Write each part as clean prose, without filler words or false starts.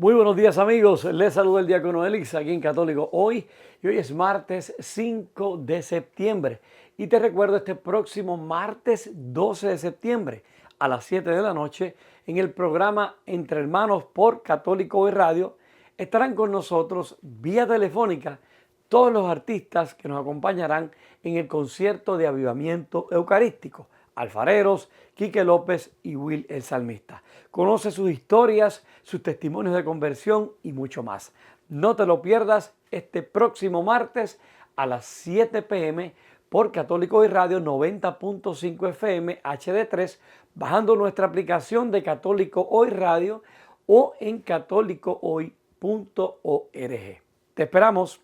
Muy buenos días amigos, les saluda el diácono Elix aquí en Católico Hoy y hoy es martes 5 de septiembre y te recuerdo este próximo martes 12 de septiembre a las 7 de la noche en el programa Entre Hermanos por Católico Hoy Radio estarán con nosotros vía telefónica todos los artistas que nos acompañarán en el concierto de avivamiento eucarístico. Alfareros, Quique López y Will el Salmista. Conoce sus historias, sus testimonios de conversión y mucho más. No te lo pierdas este próximo martes a las 7 p.m. por Católico Hoy Radio 90.5 FM HD3, bajando nuestra aplicación de Católico Hoy Radio o en católicohoy.org. Te esperamos.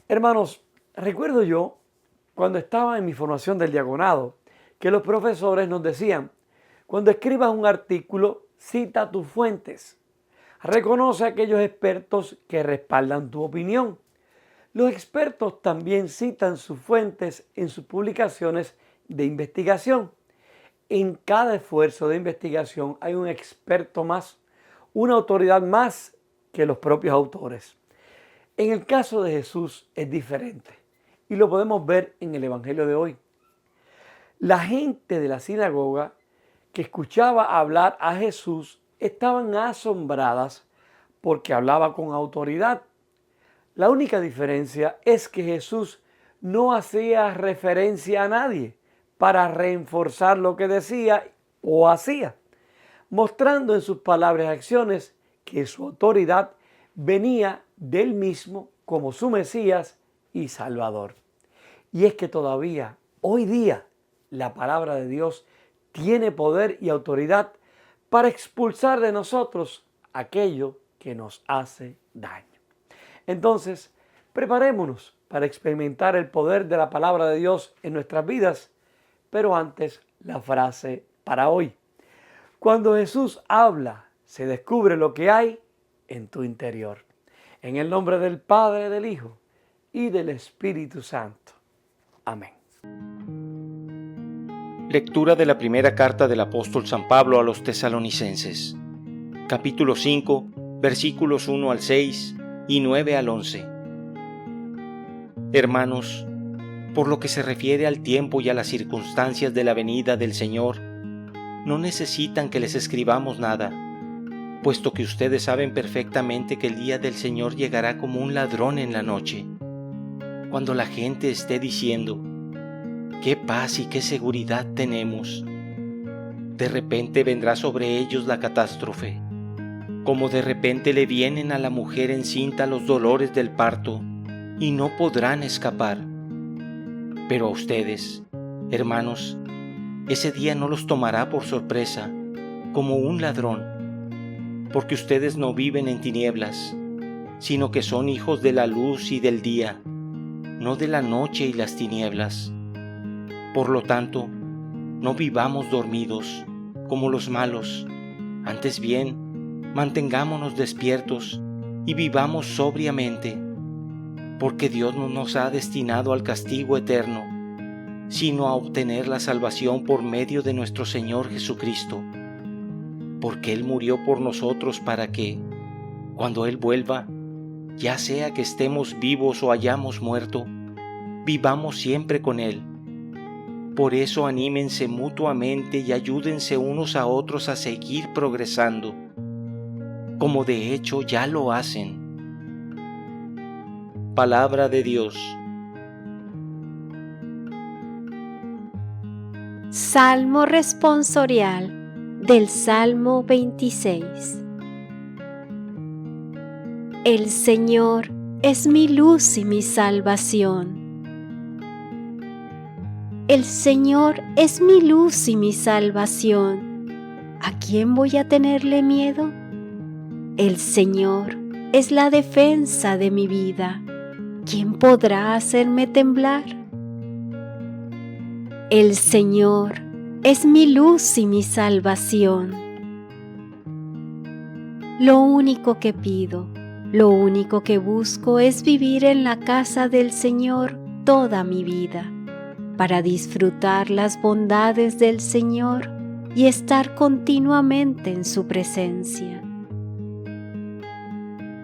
Hermanos, recuerdo yo cuando estaba en mi formación del diaconado que los profesores nos decían: cuando escribas un artículo, cita tus fuentes. Reconoce a aquellos expertos que respaldan tu opinión. Los expertos también citan sus fuentes en sus publicaciones de investigación. En cada esfuerzo de investigación hay un experto más, una autoridad más que los propios autores. En el caso de Jesús es diferente y lo podemos ver en el Evangelio de hoy. La gente de la sinagoga que escuchaba hablar a Jesús estaban asombradas porque hablaba con autoridad. La única diferencia es que Jesús no hacía referencia a nadie para reforzar lo que decía o hacía, mostrando en sus palabras y acciones que su autoridad venía del mismo como su Mesías y Salvador. Y es que todavía, hoy día, la palabra de Dios tiene poder y autoridad para expulsar de nosotros aquello que nos hace daño. Entonces, preparémonos para experimentar el poder de la palabra de Dios en nuestras vidas. Pero antes, la frase para hoy. Cuando Jesús habla, se descubre lo que hay en tu interior. En el nombre del Padre, del Hijo y del Espíritu Santo. Amén. Lectura de la primera carta del apóstol San Pablo a los Tesalonicenses, capítulo 5, versículos 1 al 6 y 9 al 11. Hermanos, por lo que se refiere al tiempo y a las circunstancias de la venida del Señor, no necesitan que les escribamos nada, puesto que ustedes saben perfectamente que el día del Señor llegará como un ladrón en la noche, cuando la gente esté diciendo: ¡qué paz y qué seguridad tenemos! De repente vendrá sobre ellos la catástrofe, como de repente le vienen a la mujer encinta los dolores del parto, y no podrán escapar. Pero a ustedes, hermanos, ese día no los tomará por sorpresa, como un ladrón, porque ustedes no viven en tinieblas, sino que son hijos de la luz y del día, no de la noche y las tinieblas. Por lo tanto, no vivamos dormidos como los malos, antes bien, mantengámonos despiertos y vivamos sobriamente, porque Dios no nos ha destinado al castigo eterno, sino a obtener la salvación por medio de nuestro Señor Jesucristo, porque Él murió por nosotros para que, cuando Él vuelva, ya sea que estemos vivos o hayamos muerto, vivamos siempre con Él. Por eso anímense mutuamente y ayúdense unos a otros a seguir progresando, como de hecho ya lo hacen. Palabra de Dios. Salmo responsorial del Salmo 26. El Señor es mi luz y mi salvación. El Señor es mi luz y mi salvación. ¿A quién voy a tenerle miedo? El Señor es la defensa de mi vida. ¿Quién podrá hacerme temblar? El Señor es mi luz y mi salvación. Lo único que pido, lo único que busco es vivir en la casa del Señor toda mi vida, para disfrutar las bondades del Señor y estar continuamente en su presencia.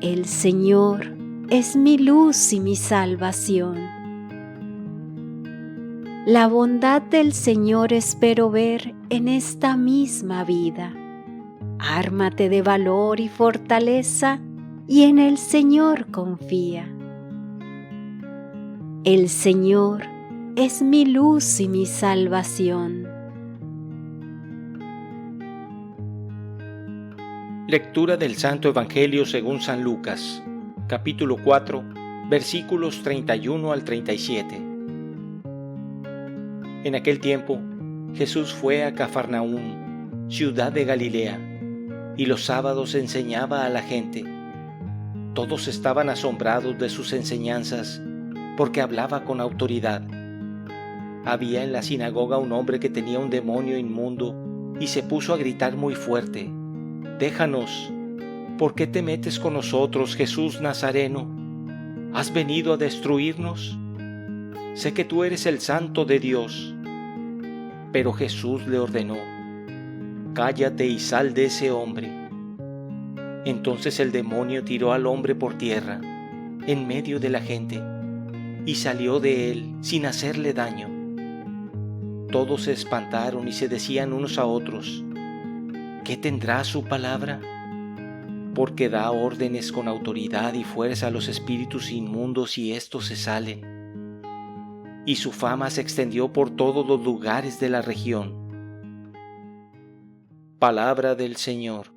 El Señor es mi luz y mi salvación. La bondad del Señor espero ver en esta misma vida. Ármate de valor y fortaleza y en el Señor confía. El Señor es mi luz y mi salvación. Lectura del Santo Evangelio según San Lucas, capítulo 4, versículos 31 al 37. En aquel tiempo, Jesús fue a Cafarnaúm, ciudad de Galilea, y los sábados enseñaba a la gente. Todos estaban asombrados de sus enseñanzas, porque hablaba con autoridad. Había en la sinagoga un hombre que tenía un demonio inmundo y se puso a gritar muy fuerte: «Déjanos, ¿por qué te metes con nosotros, Jesús Nazareno? ¿Has venido a destruirnos? Sé que tú eres el Santo de Dios». Pero Jesús le ordenó: «Cállate y sal de ese hombre». Entonces el demonio tiró al hombre por tierra, en medio de la gente, y salió de él sin hacerle daño. Todos se espantaron y se decían unos a otros: ¿qué tendrá su palabra? Porque da órdenes con autoridad y fuerza a los espíritus inmundos y éstos se salen. Y su fama se extendió por todos los lugares de la región. Palabra del Señor.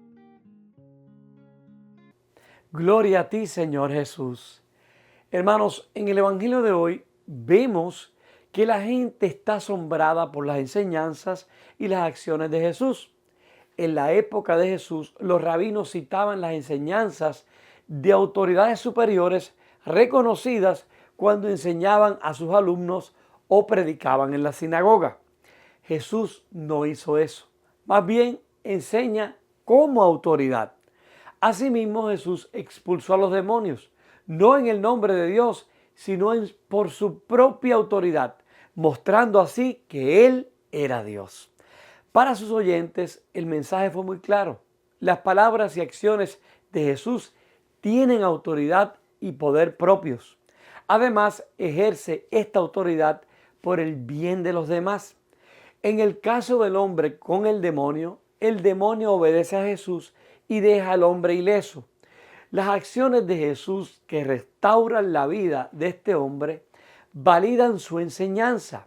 Gloria a ti, Señor Jesús. Hermanos, en el Evangelio de hoy vemos que la gente está asombrada por las enseñanzas y las acciones de Jesús. En la época de Jesús, los rabinos citaban las enseñanzas de autoridades superiores reconocidas cuando enseñaban a sus alumnos o predicaban en la sinagoga. Jesús no hizo eso. Más bien, enseña como autoridad. Asimismo, Jesús expulsó a los demonios, no en el nombre de Dios, sino por su propia autoridad, mostrando así que Él era Dios. Para sus oyentes, el mensaje fue muy claro. Las palabras y acciones de Jesús tienen autoridad y poder propios. Además, ejerce esta autoridad por el bien de los demás. En el caso del hombre con el demonio obedece a Jesús y deja al hombre ileso. Las acciones de Jesús que restauran la vida de este hombre validan su enseñanza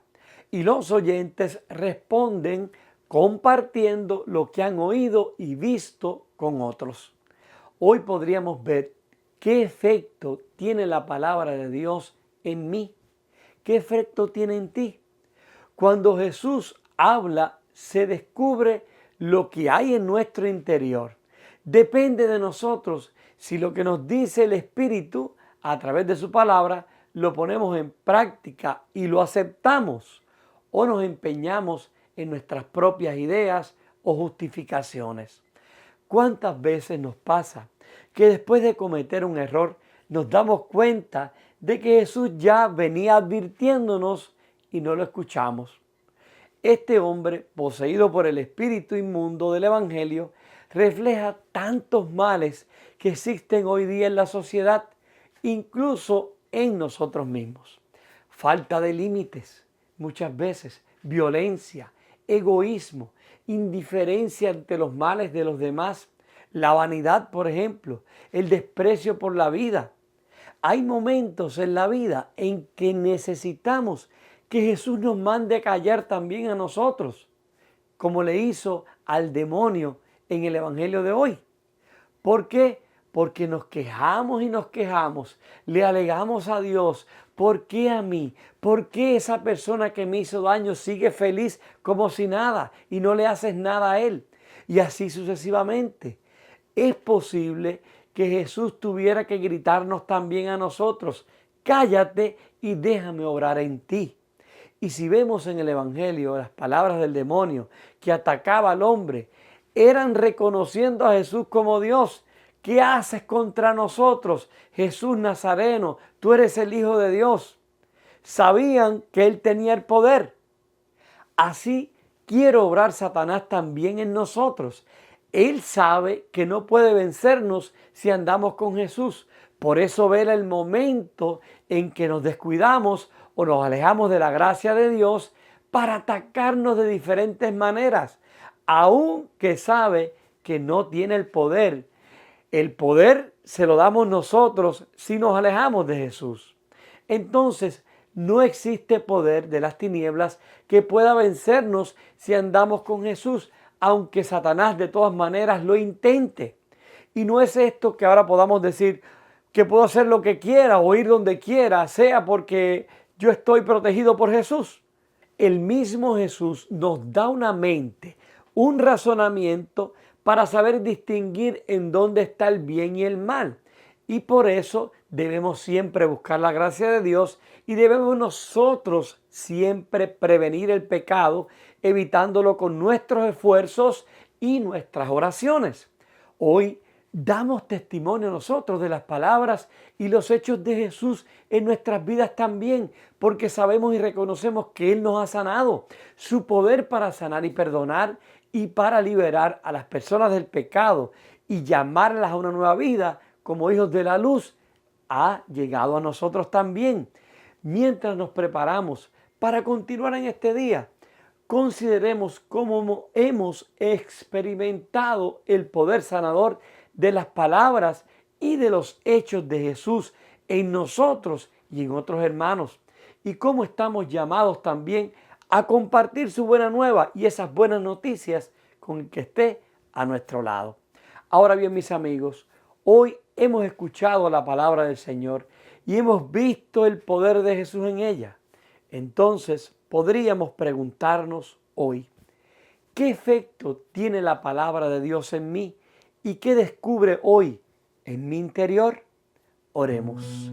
y los oyentes responden compartiendo lo que han oído y visto con otros. Hoy podríamos ver qué efecto tiene la palabra de Dios en mí, qué efecto tiene en ti. Cuando Jesús habla, se descubre lo que hay en nuestro interior. Depende de nosotros si lo que nos dice el Espíritu a través de su palabra lo ponemos en práctica y lo aceptamos o nos empeñamos en nuestras propias ideas o justificaciones. ¿Cuántas veces nos pasa que después de cometer un error nos damos cuenta de que Jesús ya venía advirtiéndonos y no lo escuchamos? Este hombre, poseído por el espíritu inmundo del Evangelio, refleja tantos males que existen hoy día en la sociedad, incluso en nosotros mismos. Falta de límites, muchas veces, violencia, egoísmo, indiferencia ante los males de los demás, la vanidad, por ejemplo, el desprecio por la vida. Hay momentos en la vida en que necesitamos que Jesús nos mande a callar también a nosotros, como le hizo al demonio en el Evangelio de hoy. ¿Por qué? Porque nos quejamos y nos quejamos, le alegamos a Dios: ¿por qué a mí? ¿Por qué esa persona que me hizo daño sigue feliz como si nada y no le haces nada a él? Y así sucesivamente. Es posible que Jesús tuviera que gritarnos también a nosotros: cállate y déjame obrar en ti. Y si vemos en el Evangelio las palabras del demonio que atacaba al hombre, eran reconociendo a Jesús como Dios. ¿Qué haces contra nosotros, Jesús Nazareno? Tú eres el Hijo de Dios. Sabían que Él tenía el poder. Así quiere obrar Satanás también en nosotros. Él sabe que no puede vencernos si andamos con Jesús. Por eso vela el momento en que nos descuidamos o nos alejamos de la gracia de Dios para atacarnos de diferentes maneras, aunque sabe que no tiene el poder. El poder se lo damos nosotros si nos alejamos de Jesús. Entonces, no existe poder de las tinieblas que pueda vencernos si andamos con Jesús, aunque Satanás de todas maneras lo intente. Y no es esto que ahora podamos decir que puedo hacer lo que quiera o ir donde quiera, sea porque yo estoy protegido por Jesús. El mismo Jesús nos da una mente, un razonamiento para saber distinguir en dónde está el bien y el mal. Y por eso debemos siempre buscar la gracia de Dios y debemos nosotros siempre prevenir el pecado, evitándolo con nuestros esfuerzos y nuestras oraciones. Hoy damos testimonio nosotros de las palabras y los hechos de Jesús en nuestras vidas también, porque sabemos y reconocemos que Él nos ha sanado. Su poder para sanar y perdonar y para liberar a las personas del pecado y llamarlas a una nueva vida como hijos de la luz ha llegado a nosotros también. Mientras nos preparamos para continuar en este día, consideremos cómo hemos experimentado el poder sanador de las palabras y de los hechos de Jesús en nosotros y en otros hermanos, y cómo estamos llamados también a compartir su buena nueva y esas buenas noticias con el que esté a nuestro lado. Ahora bien, mis amigos, hoy hemos escuchado la palabra del Señor y hemos visto el poder de Jesús en ella. Entonces, podríamos preguntarnos hoy, ¿qué efecto tiene la palabra de Dios en mí y qué descubre hoy en mi interior? Oremos.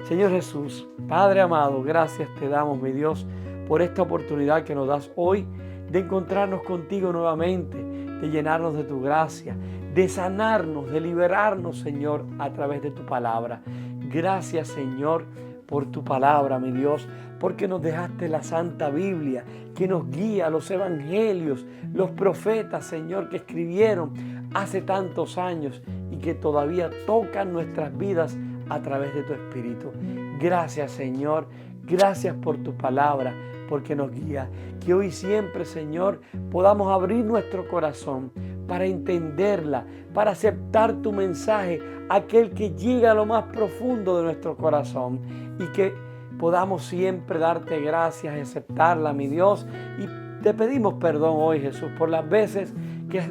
Señor Jesús, Padre amado, gracias te damos, mi Dios, por esta oportunidad que nos das hoy de encontrarnos contigo nuevamente, de llenarnos de tu gracia, de sanarnos, de liberarnos, Señor, a través de tu palabra. Gracias, Señor, por tu palabra, mi Dios, porque nos dejaste la Santa Biblia, que nos guía, los evangelios, los profetas, Señor, que escribieron hace tantos años y que todavía tocan nuestras vidas a través de tu Espíritu. Gracias, Señor, gracias por tu palabra, porque nos guía. Que hoy siempre, Señor, podamos abrir nuestro corazón para entenderla, para aceptar tu mensaje, aquel que llega a lo más profundo de nuestro corazón, y que podamos siempre darte gracias y aceptarla, mi Dios. Y te pedimos perdón hoy, Jesús, por las veces que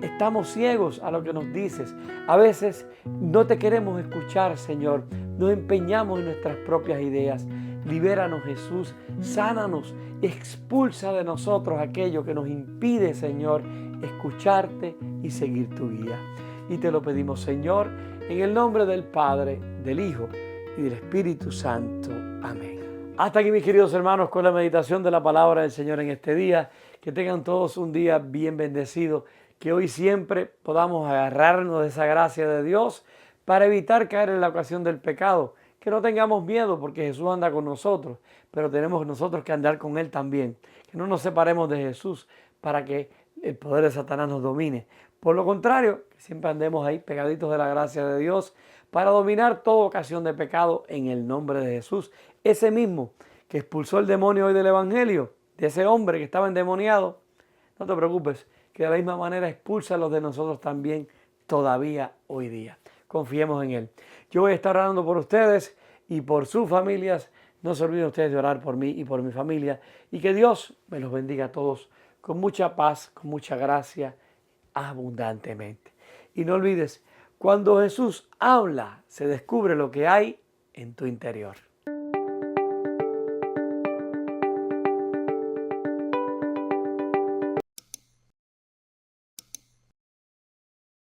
estamos ciegos a lo que nos dices. A veces no te queremos escuchar, Señor. Nos empeñamos en nuestras propias ideas. Libéranos, Jesús, sánanos, expulsa de nosotros aquello que nos impide, Señor, escucharte y seguir tu guía. Y te lo pedimos, Señor, en el nombre del Padre, del Hijo y del Espíritu Santo. Amén. Hasta aquí, mis queridos hermanos, con la meditación de la palabra del Señor en este día. Que tengan todos un día bien bendecido, que hoy siempre podamos agarrarnos de esa gracia de Dios para evitar caer en la ocasión del pecado. Que no tengamos miedo porque Jesús anda con nosotros, pero tenemos nosotros que andar con Él también. Que no nos separemos de Jesús para que el poder de Satanás nos domine. Por lo contrario, que siempre andemos ahí pegaditos de la gracia de Dios para dominar toda ocasión de pecado en el nombre de Jesús. Ese mismo que expulsó el demonio hoy del Evangelio, de ese hombre que estaba endemoniado, no te preocupes, que de la misma manera expulsa a los de nosotros también todavía hoy día. Confiemos en Él. Yo voy a estar orando por ustedes y por sus familias. No se olviden ustedes de orar por mí y por mi familia. Y que Dios me los bendiga a todos con mucha paz, con mucha gracia, abundantemente. Y no olvides, cuando Jesús habla, se descubre lo que hay en tu interior.